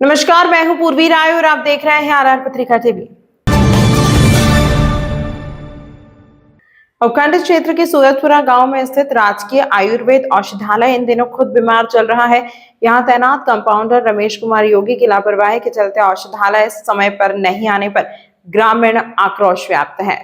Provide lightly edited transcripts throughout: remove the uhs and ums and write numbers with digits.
नमस्कार, मैं हूं पूर्वी राय और आप देख रहे हैं आरआर पत्रिका टीवी। उपखंड क्षेत्र के सूरतपुरा गांव में स्थित राजकीय आयुर्वेद औषधालय इन दिनों खुद बीमार चल रहा है। यहां तैनात कंपाउंडर रमेश कुमार योगी की लापरवाही के चलते औषधालय समय पर नहीं आने पर ग्रामीण आक्रोश व्याप्त है।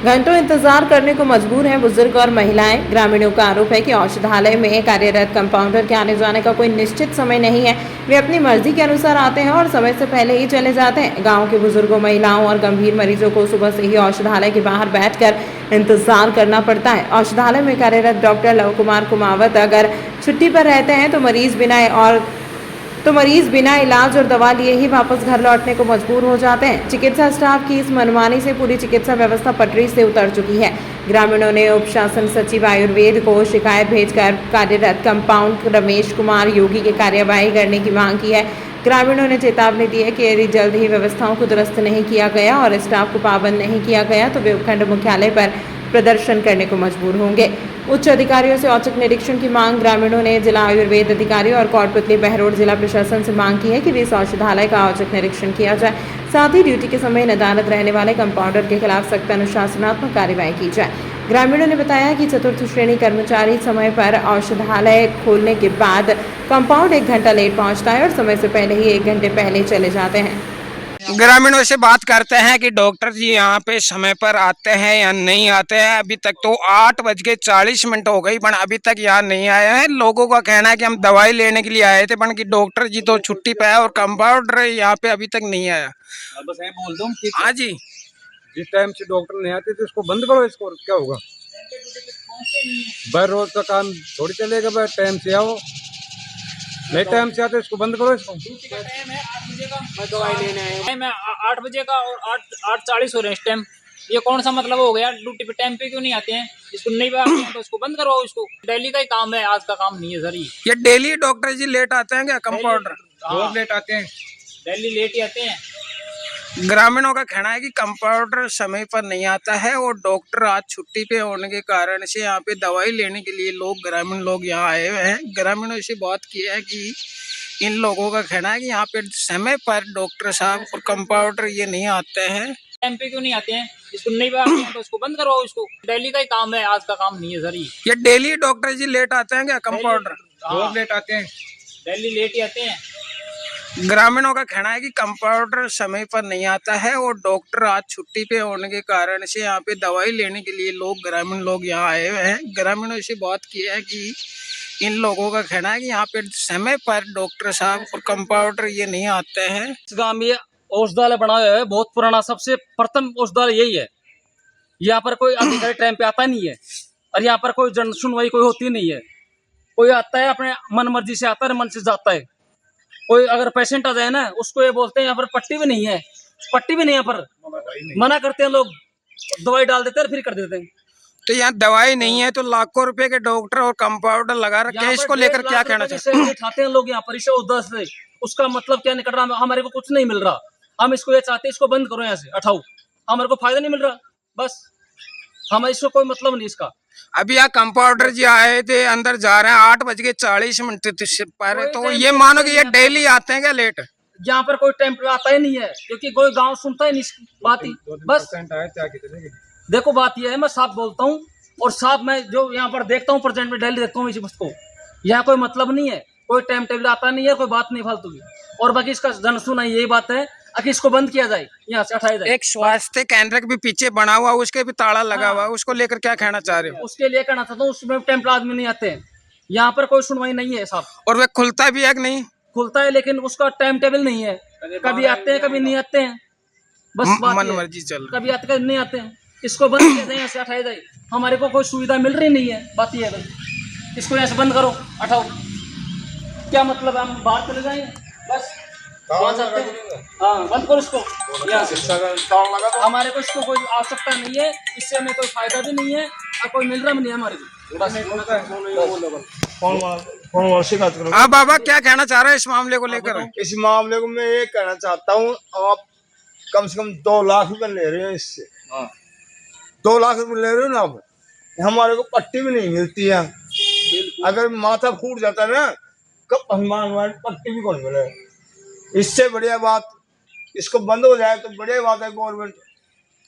घंटों इंतजार करने को मजबूर हैं बुजुर्ग और महिलाएं। ग्रामीणों का आरोप है कि औषधालय में कार्यरत कंपाउंडर के आने जाने का कोई निश्चित समय नहीं है। वे अपनी मर्जी के अनुसार आते हैं और समय से पहले ही चले जाते हैं। गांव के बुजुर्गों, महिलाओं और गंभीर मरीजों को सुबह से ही औषधालय के बाहर बैठकर इंतजार करना पड़ता है। औषधालय में कार्यरत डॉक्टर लव कुमार कुमावत अगर छुट्टी पर रहते हैं तो मरीज बिना इलाज और दवा लिए ही वापस घर लौटने को मजबूर हो जाते हैं। चिकित्सा स्टाफ की इस मनमानी से पूरी चिकित्सा व्यवस्था पटरी से उतर चुकी है। ग्रामीणों ने उप शासन सचिव आयुर्वेद को शिकायत भेजकर कार्यरत कंपाउंड रमेश कुमार योगी की कार्यवाही करने की मांग की है। ग्रामीणों ने चेतावनी दी है कि यदि जल्द ही व्यवस्थाओं को दुरुस्त नहीं किया गया और स्टाफ को पाबंद नहीं किया गया तो वे उपखंड मुख्यालय पर प्रदर्शन करने को मजबूर होंगे। उच्च अधिकारियों से औचक निरीक्षण की मांग। ग्रामीणों ने जिला आयुर्वेद अधिकारी और कोटपुतली बहरोड जिला प्रशासन से मांग की है कि इस औषधालय का औचक निरीक्षण किया जाए। साथ ही ड्यूटी के समय नदारद रहने वाले कंपाउंडर के खिलाफ सख्त अनुशासनात्मक कार्रवाई की जाए। ग्रामीणों ने बताया कि चतुर्थ श्रेणी कर्मचारी समय पर औषधालय खोलने के बाद कंपाउंड 1 घंटा लेट पहुंचता है और समय से पहले ही 1 घंटे पहले चले जाते हैं। ग्रामीणों से बात करते हैं कि डॉक्टर जी यहाँ पे समय पर आते हैं या नहीं आते हैं। अभी तक तो 8:40 हो गई, पर अभी तक यहाँ नहीं आए हैं। लोगों का कहना है कि हम दवाई लेने के लिए आए थे, पर कि डॉक्टर जी तो छुट्टी पे है और कंपाउंडर यहाँ पे अभी तक नहीं आया। बस मैं बोल दूं कि हाँ जी, जिस टाइम से डॉक्टर नहीं आते तो इसको बंद करो। इसको क्या होगा? भाई रोज का काम थोड़ी चलेगा। भाई टाइम से आओ, नहीं टाइम से आते इसको बंद करो। इसको टाइम है 8 बजे का, मैं दवाई लेने आया हूँ। टाइम है 8 बजे का और 8:40 हो रहे हैं इस टाइम। ये कौन सा मतलब हो गया? ड्यूटी पे टाइम पे क्यों नहीं आते हैं? इसको नहीं आते हैं तो इसको बंद करवाओ। इसको डेली का ही काम है, आज का काम नहीं है सर। ये डेली डॉक्टर जी लेट आते हैं क्या? कंपाउंडर रोज लेट आते हैं, डेली लेट ही आते हैं। ग्रामीणों का कहना है कि कंपाउंडर समय पर नहीं आता है और डॉक्टर आज छुट्टी पे होने के कारण से यहाँ पे दवाई लेने के लिए ग्रामीण लोग यहाँ आए हुए हैं। ग्रामीणों से बात की है कि इन लोगों का कहना है कि यहाँ पे समय पर डॉक्टर साहब और कंपाउंडर ये नहीं आते हैं। टाइम पे क्यों नहीं आते हैं? इसको नहीं आते हैं तो इसको बंद करवाओ। इसको डेली का ही काम है, आज का काम नहीं है सर। ये डेली डॉक्टर जी लेट आते हैं क्या? कंपाउंडर रोज लेट आते हैं, डेली लेट ही आते हैं। ग्रामीणों का कहना है कि कंपाउंडर समय पर नहीं आता है और डॉक्टर आज छुट्टी पे होने के कारण से यहाँ पे दवाई लेने के लिए ग्रामीण लोग यहाँ आए हुए हैं। ग्रामीणों से बात की है कि इन लोगों का कहना है कि यहाँ पे समय पर डॉक्टर साहब और कंपाउंडर ये नहीं आते हैं। इस गांव में औषधालय बना हुआ है, बहुत पुराना, सबसे प्रथम औषधालय यही है। यहाँ पर कोई अधिकारी टाइम पे आता नहीं है और यहाँ पर कोई जन सुनवाई कोई होती नहीं है। कोई आता है अपने मन मर्जी से आता है, मन से जाता है। कोई अगर पेशेंट आ जाए ना, उसको ये बोलते हैं यहाँ पर पट्टी भी नहीं है, पट्टी भी नहीं, यहाँ पर मना करते हैं लोग, दवाई डाल देते हैं फिर कर देते हैं। तो यहाँ दवाई नहीं है तो लाखों रुपए के डॉक्टर और कंपाउंडर लगा रखे हैं। इसको लेकर क्या कहना चाहते हैं? उठाते हैं लोग यहाँ पर इसे औषधालय से, उसका मतलब क्या निकल रहा? हमारे को कुछ नहीं मिल रहा। हम इसको ये चाहते हैं, इसको बंद करो, यहाँ से हटाओ, हमारे को फायदा नहीं मिल रहा। बस हमें इसको कोई मतलब नहीं इसका। अभी यहाँ कंपाउंडर जी आए थे, अंदर जा रहे हैं 8:40 से पहले। तो ये मानो कि ये डेली आते हैं क्या लेट? यहाँ पर कोई टाइम पे आता ही नहीं है, क्योंकि कोई गांव सुनता ही नहीं इसकी बात ही। बस देखो बात यह है, मैं साफ बोलता हूँ और साफ मैं जो यहाँ पर देखता हूँ, प्रेजेंट में डेली देखता हूँ इस बस को। यहाँ कोई मतलब नहीं है, कोई टाइम टेबल आता नहीं है, कोई बात नहीं फालतू की। और बाकी इसका जन सुना यही बात है कि इसको बंद किया जाए, यहाँ से हटाया जाए। एक स्वास्थ्य केंद्र के भी पीछे बना हुआ, उसके भी ताला लगा हुआ है, उसको लेकर क्या कहना चाह रहे हो? उसके लिए कहना चाहता हूँ, उसमें टाइम पे आदमी नहीं आते हैं, यहाँ पर कोई सुनवाई नहीं है साहब। और वह खुलता भी है कि नहीं? खुलता है लेकिन उसका टाइम टेबल नहीं है, कभी आते हैं कभी नहीं आते हैं। बस मन मर्जी चल, कभी आते कभी नहीं आते हैं। इसको बंद किया जाए, यहाँ से हटाया जाए। हमारे को कोई सुविधा मिल रही नहीं है, बात ये है। इसको यहाँ से बंद करो, हटाओ। क्या मतलब है? हम बाहर चले जाएंगे बस, हाँ बंद करो इसको यहाँ से। हमारे को इसको कोई आवश्यकता नहीं है, इससे हमें कोई फायदा भी नहीं है और कोई मिल रहा भी नहीं है हमारे को। हाँ बाबा, क्या कहना चाह रहे हैं इस मामले को लेकर? इस मामले को मैं ये कहना चाहता हूँ, आप कम से कम 2 लाख रुपए ले रहे हैं इससे। 2 लाख रुपए ले रहे हो ना आप, हमारे को पट्टी भी नहीं मिलती है। अगर माथा फूट जाता है ना कब हनुमान पट्टी भी कौन मिले। इससे बढ़िया बात इसको बंद हो जाए तो बढ़िया बात है। गवर्नमेंट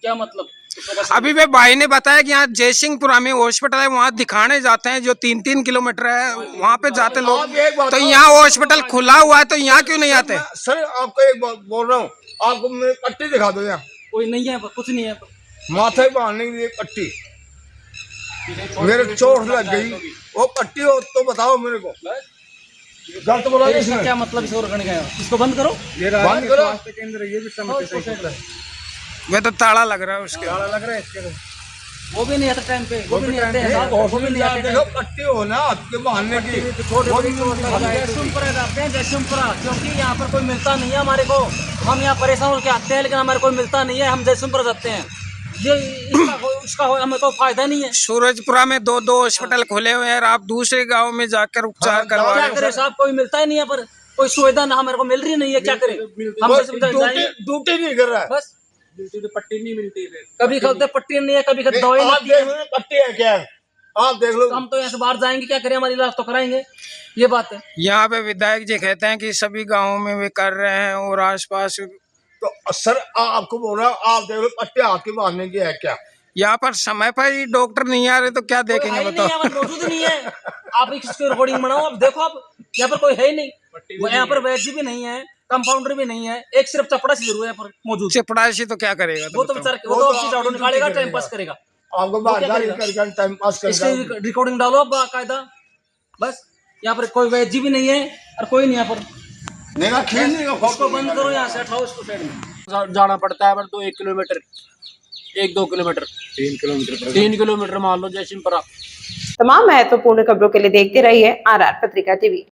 क्या मतलब? अभी वे भाई ने बताया कि यहाँ जयसिंहपुरा में हॉस्पिटल है, वहाँ दिखाने जाते हैं जो 3-3 किलोमीटर है, वहाँ पे जाते लोग। आप एक बात तो बताओ, यहाँ हॉस्पिटल खुला हुआ है तो यहाँ क्यों नहीं आते? सर आपको एक बात बोल रहा हूँ, आपको मेरी पट्टी दिखा दो। यहाँ कोई नहीं है, कुछ नहीं है। माथे बांधने के लिए पट्टी, मेरे चोट लग गई, वो पट्टी हो तो बताओ मेरे को। गलत बोला फिर इसका क्या मतलब? इसे रखने का इसको बंद करो, बंद करो। स्वास्थ्य केंद्र ये भी समझते वे तो ताला लग रहा है उसके। लग रहा है इसके तो। वो भी नहीं आता टाइम पे, वो भी नहीं आते हैं साहब, वो भी नहीं आते देखो पट्टी हो ना आपके बांधने की, वो भी जयसिंहपुरा जाते हैं, जयसिंहपुरा, क्योंकि यहाँ पर कोई मिलता नहीं है हमारे को। हम यहाँ परेशान होकर आते हैं लेकिन हमारे कोई मिलता नहीं है, हम जयसिंहपुरा जाते हैं। ये इसका हमें कोई फायदा नहीं है। सूरजपुरा में 2 हॉस्पिटल खुले हुए हैं और आप दूसरे गांव में जाकर उपचार करवा रहे क्या हो। करे साहब, कोई मिलता ही नहीं है, पर कोई सुविधा ना हमारे को मिल रही नहीं है, क्या करे हम? ड्यूटी नहीं कर रहा है। बस पट्टी नहीं मिलती है, कभी खरीदते पट्टी नहीं है, कभी दवाई आप नहीं है। देख लो पट्टी है क्या है, आप देख लो। हम तो यहाँ से बाहर जाएंगे, क्या करें, हमारी इलाज तो कराएंगे, ये बात है। यहाँ पे विधायक जी कहते हैं कि सभी गांवों में वे कर रहे हैं और आसपास। तो सर आपको बोल रहा हूँ, आप देख लो पट्टी आपके बांधने की है क्या। यहाँ पर समय पर ही डॉक्टर नहीं आ रहे तो क्या देखेंगे बताओ? मौजूद नहीं है। आप इसकी रिकॉर्डिंग बनाओ, आप देखो, आप यहाँ पर कोई है ही नहीं, यहाँ पर वैद्य भी नहीं है, कंपाउंडर भी नहीं है, एक सिर्फ चपड़ासी जरूर है यहाँ पर मौजूद। चपड़ासी तो क्या करेगा? वो तो बेचारा, वो तो अपनी झाड़ू निकालेगा, टाइम पास करेगा। आपको बाहर करके टाइम पास इसकी रिकॉर्डिंग डालो आप बाकायदा। बस यहाँ पर कोई वैद्य भी नहीं है और कोई नहीं यहाँ पर। इसको बंद करो, यहाँ से हटाओ इसको साइड में। जाना पड़ता है पर 1 किलोमीटर, 1-2 किलोमीटर, 3 किलोमीटर मान लो जयसिंहपुरा। तमाम महत्वपूर्ण खबरों के लिए देखते रहिए RR पत्रिका TV।